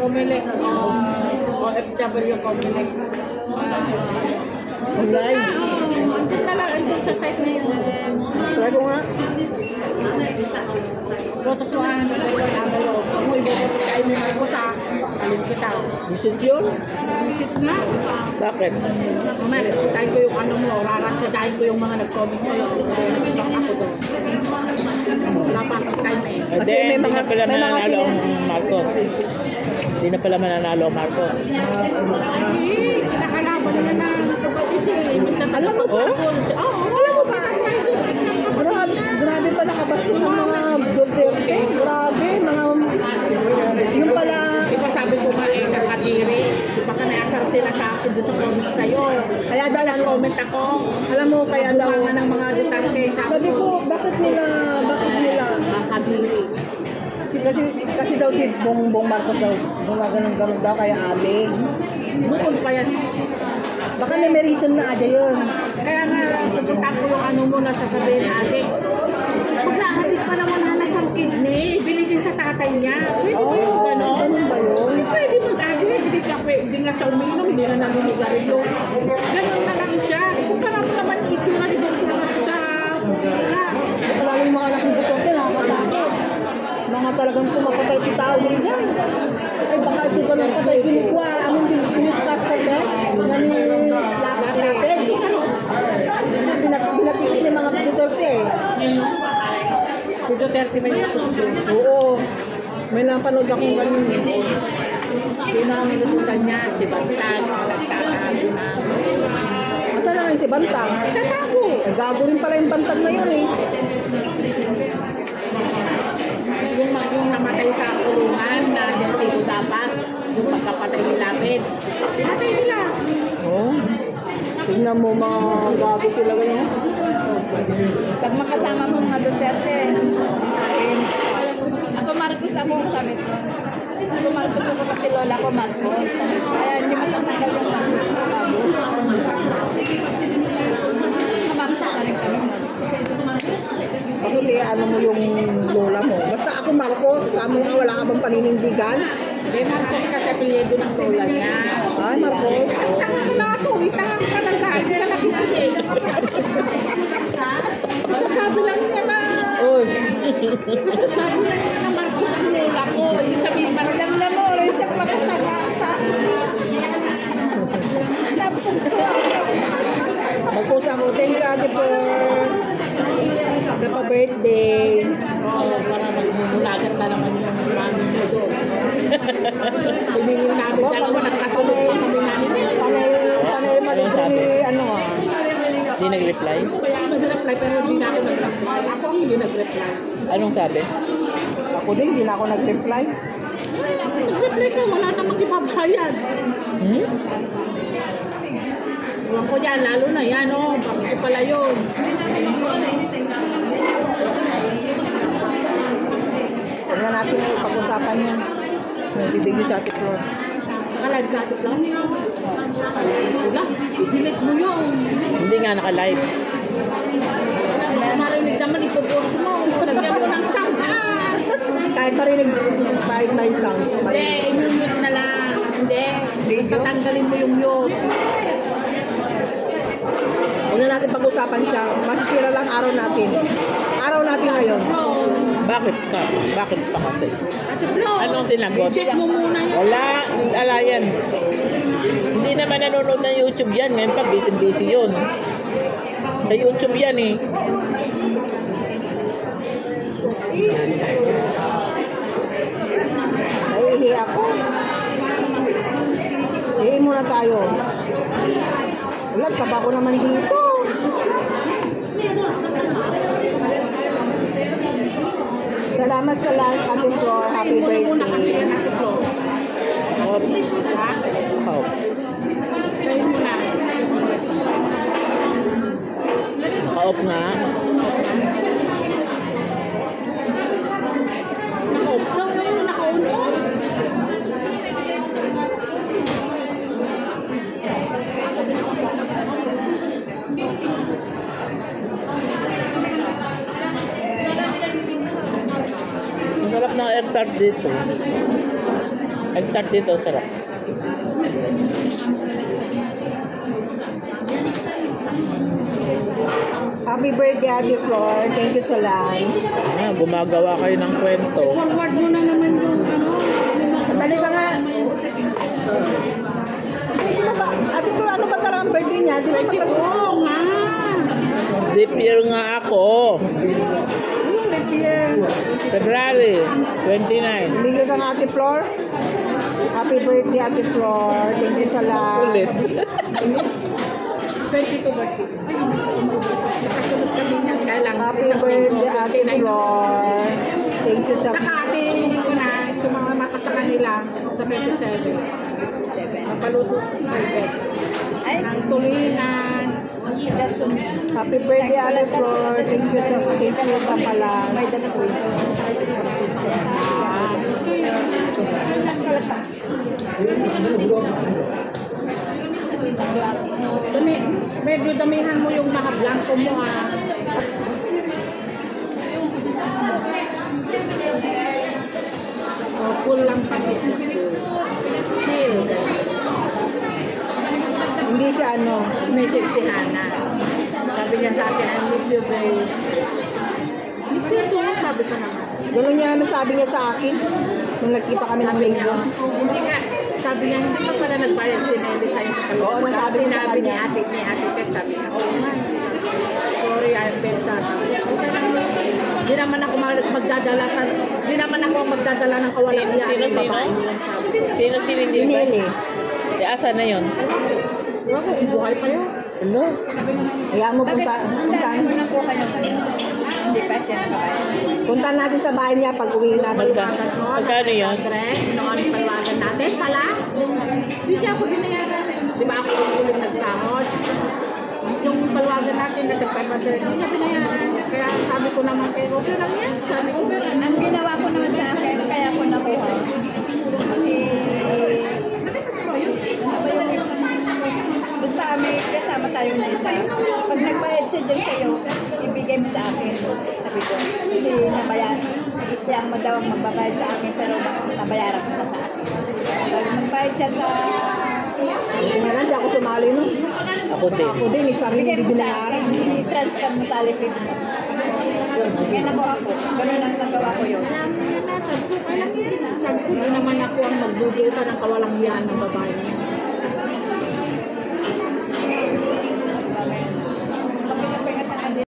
Comelec, OFW Comelec. Online. Punta lang ito sa site na yun. Try ko nga. Boto sa ano, nagalo. Mo iboto sa imo ko sa alin kita. Visit yun? Visit na. Bakit? Mamaya, tayo ko yung ano mo, raratsajahin ko yung mga nag-comment sa'yo. Nasipak ako doon. Wala pa akong time eh. Kasi may mga pala mananalo ang Marcos. Hindi na pala mananalo ang Marcos. Ay, nakalaban naman na kapatid eh. Alam mo ba? Alam mo ba? Grabe pala kabastos ng mga Duterte. Grabe, mga... Yung pala... Di ba sabi ko nga eh, kakatiri. Di ba ka naasar sila sa akin doon sa comment sa'yo. Kaya daw comment ako. Alam mo, kaya daw... Tumangan ng mga Duterte. Sabi ko, bakit nila... Kakatiri. Kasi daw si Bongbong Marcos daw, gumaganong-ganon daw, kaya aling. Bukod pa yan. Baka may reason na ada yun. Kaya nga, pupunta ko yung ano mo na sasabihin adik. Pagka-adik pa naman na nasa kidney, binigyan sa tatay niya. Pwede ba yung gano'n? Ganun ba yun? Pwede mag-adik, hindi nga sa uminom, hindi na naninigarilyo. Ganun na lang siya. Kung parang naman itsura, di ba sa Wala yung mga anak ng Duterte, nakakatakot. Mga talagang pumapatay sa tao din yan. Ay baka ito ganun patay ginikwa. Anong siniskas sa best? Lapit. Binapikit ng mga Duterte eh. Si Duterte may nakasusunod. Oo. May napanood akong ganun. Sino ang minutusan niya? Si Bantag, nagtatago na. Asa na ngayon si Bantag? Tatago. Gago rin pala yung Bantag na yun eh. Yung namatay sa kulungan na destino dapat, yung pagkapatay ni Lapid. Pinatay nila. Oo. Tingnan mo mga gago sila ganyan. Pag makasama mo mga Duterte, ako Marcos ako ang sabi ko. Ako Marcos ako kasi lola ko Marcos. Kaya hindi matatanggal yung Marcos sa labo. Kamamsa ka rin kami Bakit ano mo yung lola mo? Basta ako Marcos, kamo nga wala ka bang paninindigan? May Marcos kasi apelyido ng lola niya. Ay, Marcos. Tanga ko na ito. Itanga ko na lang. Hindi ka nakikita. Masasabi lang niya na. Uy. Masasabi lang niya na Marcos ang lola ko. Hindi sabihin parang lang na mo. Rin siya Mag-post ako. Thank you, Ate Per. Sa pa-birthday. Oo, para magmumulagat na naman yung mga mami mo doon. Siningin namin dalawa. Nagkasunod pa kami namin. Panay mali ano ah. Hindi nag-reply? Nag-reply pero hindi na ako nag-reply. Ako ang hindi nag-reply. Anong sabi? Ako din, hindi na ako nag-reply. Nag-reply ka, wala namang ipabayad. Ewan ko dyan, lalo na yan, oh. Bakit pala yun? Huwag na natin pag-usapan yan. Bibigyan sa Ate Flor. Naka-live ka ito lang? Wala, i-delete mo yun. Hindi nga naka-live. Marinig naman, ipopost mo. Lagyan mo ng sound. Kahit marinig 5-9 songs. Hindi, i-mute na lang. Hindi, tatanggalin mo yung mute. Huwag na natin pag-usapan siya. Masisira lang araw natin. Araw natin ngayon. Bakit ka? Bakit pa kasi? Ate Flo, Anong sinagot? i-check mo muna yun. Wala yan. Hindi naman nanonood ng YouTube yan. Ngayon pa, busy-busy yun. Sa YouTube yan eh. Nahihi ako. Hihi muna tayo. Wala, taba ko naman dito. Salamat sa lunch, Ate Flor. Happy Muna kasi yan, birthday. Ate Flo. Oh, Ha? oh. Kayo muna. Naka-off nga. Naka-off daw ngayon, naka-on. Ang sarap ng air tart dito. Ang tart dito, sarap. Happy birthday, Ate Flor. Thank you sa lunch. Gumagawa kayo ng kwento. Forward mo na naman yung ano. Dali ka nga. Ano ba? Ate Flor, ano ba talagang birthday niya? Di ba Oo nga. Deep year nga ako. year? February 29. Bigyan ka nga, Ate Flor. Happy birthday, Ate Flor. Thank you sa lunch. Ulit. 22 birthday. Nakasunod kami niya. Kailang Happy birthday, Ate Flor. Thank you sa... Nakaati ko na sumama ka sa kanila sa 27. Napaluto my best. Ay, Ang tulinan. Happy birthday, Ate Flor. Thank you sa pala. may dala po ito. Medyo damihan mo yung mga blanco mo ha. Full lang kasi siya. Chill. Hindi siya ano. Message si Hana. Sabi niya sa akin, I miss you, babe. Miss you too, sabi ko naman. Ganun niya naman sabi niya sa akin. Nung nagkita kami ng Sabi niya, linggo. hindi ka, sabi niya, hindi ka pala nagbayad si Nelly sa'yo sa kalooban. Oo, nasabi niya sa Sinabi ni kanya. ate Tess, sabi niya, oh man, sorry, I'm Bensa. Sabi niya, okay lang. Di naman ako magdadala sa, di naman ako magdadala ng kawalang yan. Sino? Sino Si Nelly. Asa na yun? Wala ko, buhay pa yun. Hello? Kaya mo Bakit? puntahan. Mo na po kayo ngayon. Hindi pa siya nakabayad. Puntahan natin sa bahay niya pag uwi natin. Magkano yun? Noon, palawagan natin pala. Hindi niya ako binayaran. Di ba ako yung uling nagsahod? Yung palawagan natin na nagpapadala, hindi niya binayaran. Kaya sabi ko naman kay okay lang yan. Sabi ko, Ang ginawa ko naman sa akin, kaya ko nakuha. Kasi, basta may kasama tayo na isa. Pag nagbayad siya dyan sa'yo, ibigay mo sa akin. Sabi ko, kasi nabayaran. Siya ang daw ang magbabayad sa akin, pero nabayaran ko na sa akin. Pag magbayad siya sa... Hindi nga lang, di ako sumali nun. Ako din. Ako din, isa rin Bigay hindi mo sa akin, binayaran. i-transfer mo sa Alipid mo. Kaya na po ako. Ganun ang nagawa ko yun. sabi ko, hindi naman ako ang magdudusa ng kawalang yan ng babae.